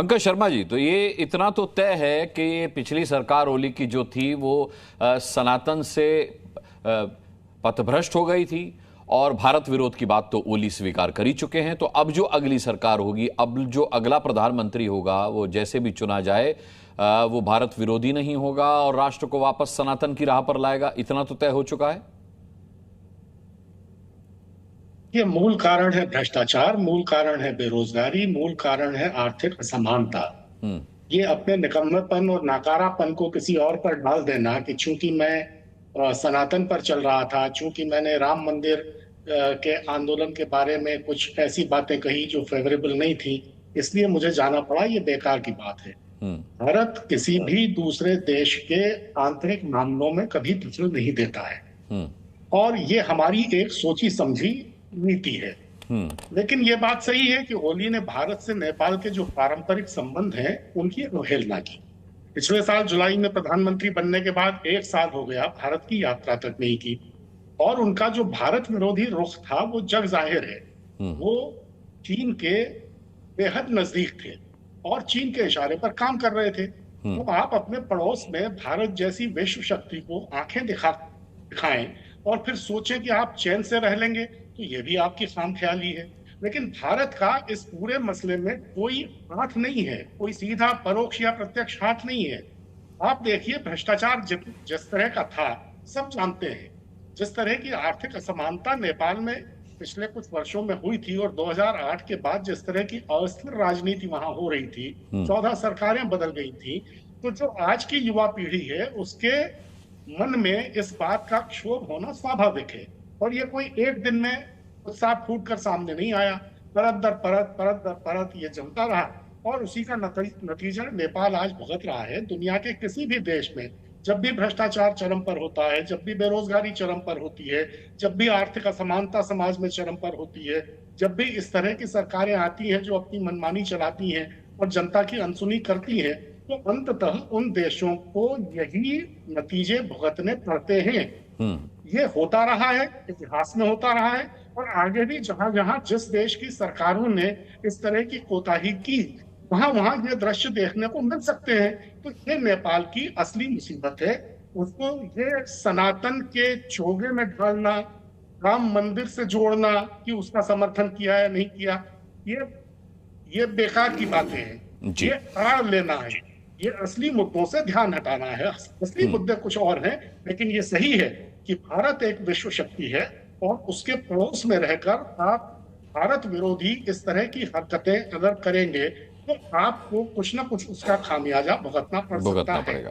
पंकज शर्मा जी, तो ये इतना तो तय है कि ये पिछली सरकार ओली की जो थी वो सनातन से पथभ्रष्ट हो गई थी और भारत विरोध की बात तो ओली स्वीकार कर ही चुके हैं। तो अब जो अगली सरकार होगी, अब जो अगला प्रधानमंत्री होगा, वो जैसे भी चुना जाए वो भारत विरोधी नहीं होगा और राष्ट्र को वापस सनातन की राह पर लाएगा। इतना तो तय हो चुका है। ये मूल कारण है भ्रष्टाचार, मूल कारण है बेरोजगारी, मूल कारण है आर्थिक असमानता। हम्म। ये अपने निकम्मेपन और नाकारापन को किसी और पर डाल देना कि चूंकि मैं सनातन पर चल रहा था, चूंकि मैंने राम मंदिर के आंदोलन के बारे में कुछ ऐसी बातें कही जो फेवरेबल नहीं थी, इसलिए मुझे जाना पड़ा, ये बेकार की बात है। हम्म। भारत किसी भी दूसरे देश के आंतरिक मामलों में कभी दखल नहीं देता है हम्म। और ये हमारी एक सोची समझी नीति है। हम्म। लेकिन ये बात सही है कि ओली ने भारत से नेपाल के जो पारंपरिक संबंध हैं उनकी अवहेलना की। पिछले साल जुलाई में प्रधानमंत्री बनने के बाद 1 साल हो गया, भारत की यात्रा तक नहीं की और उनका जो भारत विरोधी रुख था वो जग जाहिर है। हम्म। वो चीन के बेहद नजदीक थे और चीन के इशारे पर काम कर रहे थे। तो आप अपने पड़ोस में भारत जैसी विश्व शक्ति को आंखें दिखाएं और फिर सोचें कि आप चैन से रह लेंगे, तो ये भी आपकी खामख्याली है। लेकिन भारत का इस पूरे मसले में कोई हाथ नहीं है, कोई सीधा परोक्ष या प्रत्यक्ष हाथ नहीं है। आप देखिए, भ्रष्टाचार जिस तरह का था सब जानते हैं। जिस तरह की आर्थिक असमानता नेपाल में पिछले कुछ वर्षों में हुई थी और 2008 के बाद जिस तरह की अस्थिर राजनीति वहां हो रही थी, 14 सरकारें बदल गई थी, तो जो आज की युवा पीढ़ी है उसके मन में इस बात का क्षोभ होना स्वाभाविक है। और ये कोई एक दिन में उत्साह फूट कर सामने नहीं आया। परत दर परत, परत दर परत ये जमता रहा और उसी का नतीजा नेपाल आज भुगत रहा है। दुनिया के किसी भी देश में जब भी भ्रष्टाचार चरम पर होता है, जब भी बेरोजगारी चरम पर होती है, जब भी आर्थिक असमानता समाज में चरम पर होती है, जब भी इस तरह की सरकारें आती हैं जो अपनी मनमानी चलाती हैं और जनता की अनसुनी करती हैं, तो अंततः उन देशों को यही नतीजे भुगतने पड़ते हैं। ये होता रहा है, इतिहास में होता रहा है और आगे भी जहां जहां जिस देश की सरकारों ने इस तरह की कोताही की, वहां वहां ये दृश्य देखने को मिल सकते हैं। तो ये नेपाल की असली मुसीबत है। उसको ये सनातन के चोगे में डालना, राम मंदिर से जोड़ना कि उसका समर्थन किया या नहीं किया, ये बेकार की बातें हैं। जी। ये आड़ लेना है, ये असली मुद्दों से ध्यान हटाना है। असली मुद्दे कुछ और हैं, लेकिन ये सही है कि भारत एक विश्व शक्ति है और उसके पड़ोस में रहकर आप भारत विरोधी इस तरह की हरकतें अगर करेंगे तो आपको कुछ ना कुछ उसका खामियाजा भुगतना पड़ सकता है।